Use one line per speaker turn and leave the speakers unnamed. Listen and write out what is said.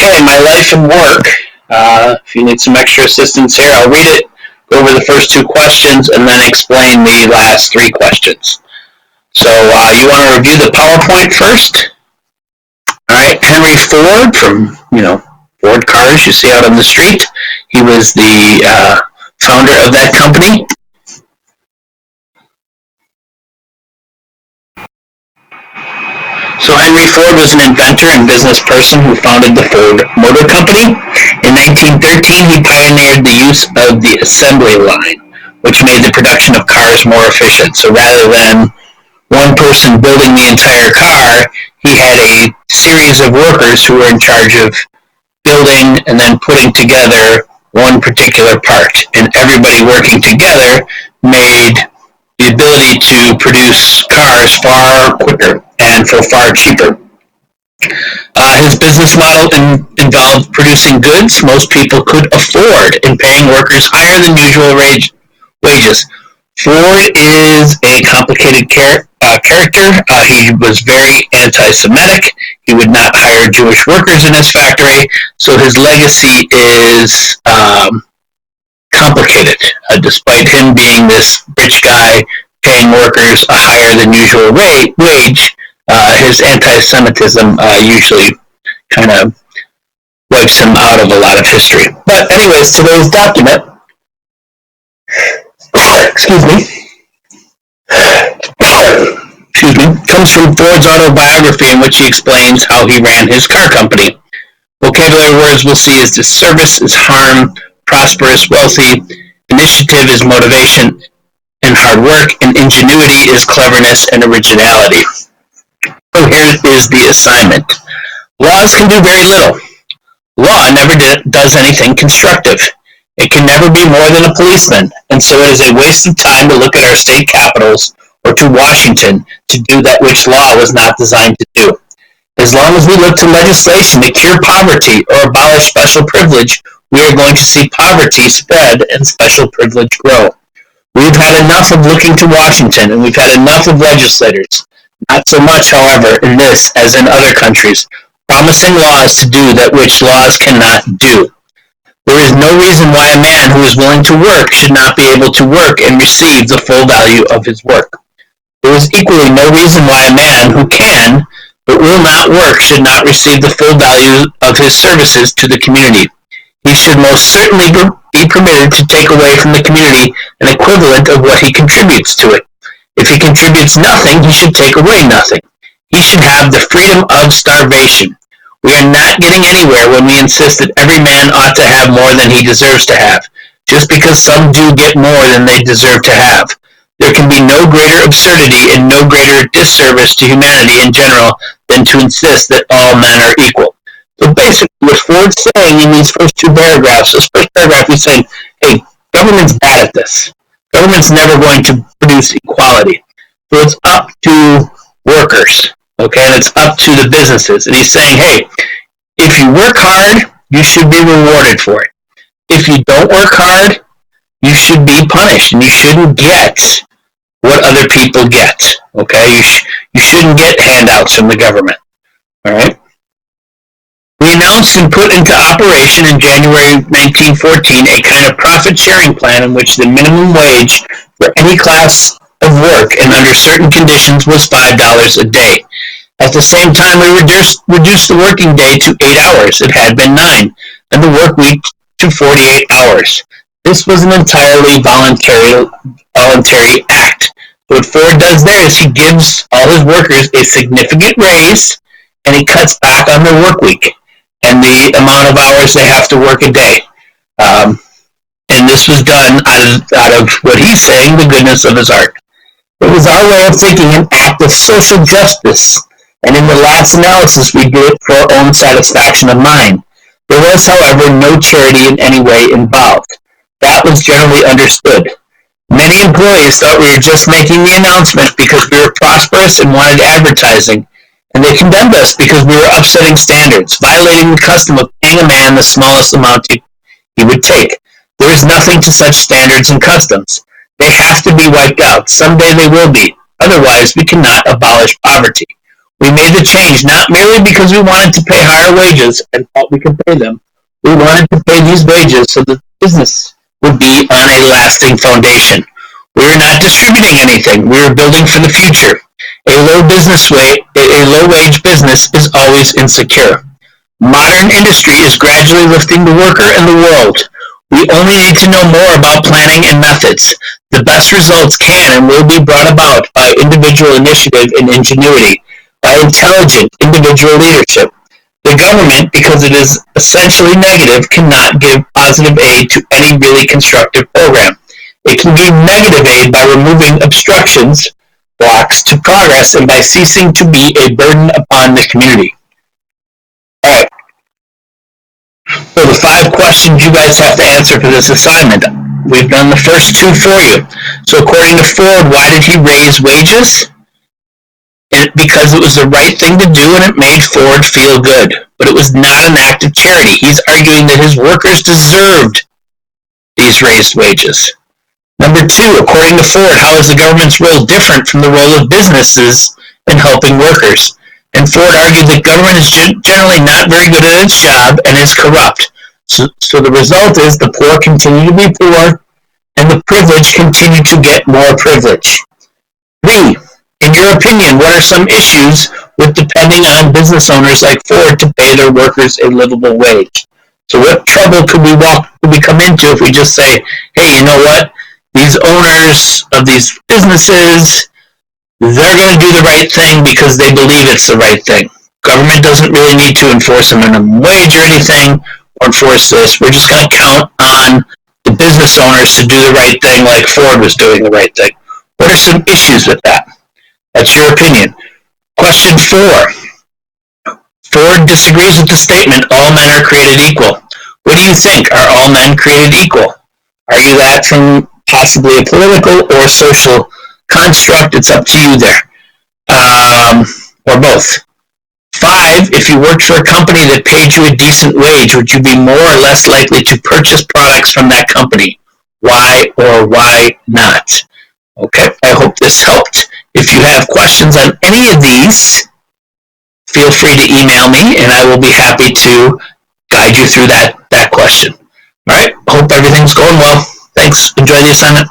Okay, my life and work. If you need some extra assistance here, I'll read it, go over the first two questions, and then explain the last three questions. So you want to review the PowerPoint first? All right, Henry Ford from, Ford cars you see out on the street. He was the founder of that company. So Henry Ford was an inventor and business person who founded the Ford Motor Company. In 1913, he pioneered the use of the assembly line, which made the production of cars more efficient. So rather than one person building the entire car, he had a series of workers who were in charge of building and then putting together one particular part. And everybody working together made the ability to produce cars far quicker and for far cheaper. His business model involved producing goods most people could afford and paying workers higher than usual wages. Ford is a complicated character. He was very anti-Semitic. He would not hire Jewish workers in his factory, so his legacy is complicated. Despite him being this rich guy paying workers a higher than usual wage, his anti-Semitism usually kind of wipes him out of a lot of history. But anyways, today's document, comes from Ford's autobiography, in which he explains how he ran his car company. Vocabulary words we'll see is disservice is harm, prosperous, wealthy, initiative is motivation and hard work, and ingenuity is cleverness and originality. So here is the assignment. Laws can do very little. Law never does anything constructive. It can never be more than a policeman, and so it is a waste of time to look at our state capitals or to Washington to do that which law was not designed to do. As long as we look to legislation to cure poverty or abolish special privilege, we are going to see poverty spread and special privilege grow. We've had enough of looking to Washington, and we've had enough of legislators. Not so much, however, in this as in other countries, promising laws to do that which laws cannot do. There is no reason why a man who is willing to work should not be able to work and receive the full value of his work. There is equally no reason why a man who can but will not work should not receive the full value of his services to the community. He should most certainly be permitted to take away from the community an equivalent of what he contributes to it. If he contributes nothing, he should take away nothing. He should have the freedom of starvation. We are not getting anywhere when we insist that every man ought to have more than he deserves to have, just because some do get more than they deserve to have. There can be no greater absurdity and no greater disservice to humanity in general than to insist that all men are equal. So basically what Ford's saying in these first two paragraphs, this first paragraph he's saying, hey, government's bad at this. Government's never going to produce equality. So it's up to workers, okay, and it's up to the businesses. And he's saying, hey, if you work hard, you should be rewarded for it. If you don't work hard, you should be punished, and you shouldn't get what other people get, okay? You shouldn't get handouts from the government, all right? We announced and put into operation in January 1914 a kind of profit-sharing plan in which the minimum wage for any class of work and under certain conditions was $5 a day. At the same time, we reduced the working day to 8 hours. It had been 9, and the work week to 48 hours. This was an entirely voluntary act. What Ford does there is he gives all his workers a significant raise, and he cuts back on their work week and the amount of hours they have to work a day. And this was done out of what he's saying, the goodness of his heart. It was our way of thinking an act of social justice, and in the last analysis we did it for our own satisfaction of mind. There was, however, no charity in any way involved. That was generally understood. Many employees thought we were just making the announcement because we were prosperous and wanted advertising, and they condemned us because we were upsetting standards, violating the custom of paying a man the smallest amount he would take. There is nothing to such standards and customs. They have to be wiped out. Someday they will be. Otherwise, we cannot abolish poverty. We made the change not merely because we wanted to pay higher wages and thought we could pay them. We wanted to pay these wages so that the business would be on a lasting foundation. We were not distributing anything. We were building for the future. A low wage business is always insecure. Modern industry is gradually lifting the worker and the world. We only need to know more about planning and methods. The best results can and will be brought about by individual initiative and ingenuity, by intelligent individual leadership. The government, because it is essentially negative, cannot give positive aid to any really constructive program. It can give negative aid by removing obstructions, blocks to progress, and by ceasing to be a burden upon the community. Alright, so the 5 questions you guys have to answer for this assignment. We've done the first 2 for you. So according to Ford, why did he raise wages? Because it was the right thing to do and it made Ford feel good. But it was not an act of charity. He's arguing that his workers deserved these raised wages. Number 2, according to Ford, how is the government's role different from the role of businesses in helping workers? And Ford argued that government is generally not very good at its job and is corrupt. So the result is the poor continue to be poor and the privileged continue to get more privilege. 3, in your opinion, what are some issues with depending on business owners like Ford to pay their workers a livable wage? So what trouble could we come into if we just say, hey, you know what? These owners of these businesses, they're going to do the right thing because they believe it's the right thing. Government doesn't really need to enforce a minimum wage or anything or enforce this. We're just going to count on the business owners to do the right thing like Ford was doing the right thing. What are some issues with that? That's your opinion. Question 4. Ford disagrees with the statement, all men are created equal. What do you think? Are all men created equal? Argue that from possibly a political or social construct. It's up to you there. Or both. 5, if you worked for a company that paid you a decent wage, would you be more or less likely to purchase products from that company? Why or why not? Okay, I hope this helped. If you have questions on any of these, feel free to email me and I will be happy to guide you through that question. All right, hope everything's going well. Thanks. Enjoy the assignment.